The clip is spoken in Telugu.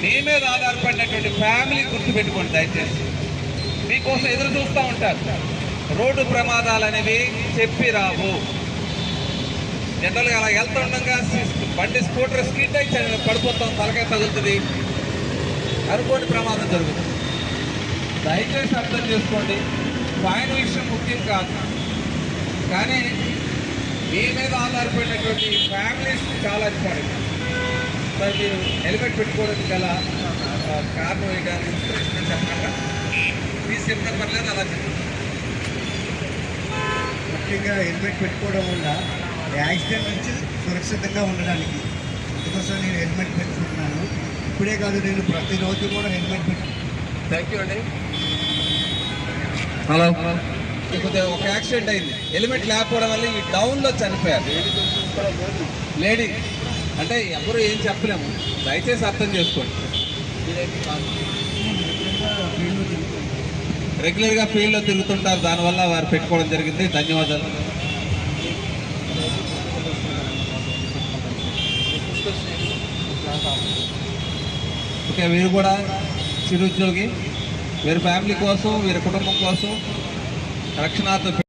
మీ మీద ఆధారపడినటువంటి ఫ్యామిలీ గుర్తుపెట్టుకోండి దయచేసి. మీకోసం ఎదురు చూస్తూ ఉంటారు. రోడ్డు ప్రమాదాలు అనేవి చెప్పి రావు. జనరల్గా అలా వెళ్తూ ఉండగా బండి స్కూటర్ స్కిడ్ అయితే పడిపోతాం, తలకాయ తగులుతుంది, అనుకోని ప్రమాదం జరుగుతుంది. దయచేసి అర్థం చేసుకోండి. ఫైన్ విషయం ముఖ్యం కాదు, కానీ మీ మీద ఆధారపడినటువంటి ఫ్యామిలీస్ చాలా ఇంపార్టెంట్. మరి మీరు హెల్మెట్ పెట్టుకోవడానికి గల కారణం ఏంటంటే ఇన్స్పిరేషన్ చెప్పకుండా ప్లీజ్ చెప్తే పర్లేదు, అలా చెప్పండి. ముఖ్యంగా హెల్మెట్ పెట్టుకోవడం వల్ల యాక్సిడెంట్ నుంచి సురక్షితంగా ఉండడానికి, అందుకోసం నేను హెల్మెట్ పెట్టుకుంటున్నాను. ఇప్పుడే కాదు, నేను ప్రతిరోజు కూడా హెల్మెట్ పెట్టుకుంటాను. థ్యాంక్ యూ అండి. హలో, కొద్దిగా ఒక యాక్సిడెంట్ అయింది, హెల్మెట్ లేకపోవడం వల్ల ఈ డౌన్లో చనిపోయారు. లేడీ అంటే ఎవరు ఏం చెప్పలేము, దయచేసి అర్థం చేసుకోండి. రెగ్యులర్గా ఫీల్డ్లో తిరుగుతుంటారు, దానివల్ల వారు పెట్టుకోవడం జరిగింది. ధన్యవాదాలు. ఓకే, వీరు కూడా చిరుద్యోగి, వీరి ఫ్యామిలీ కోసం, వీరి కుటుంబం కోసం రక్షణార్థం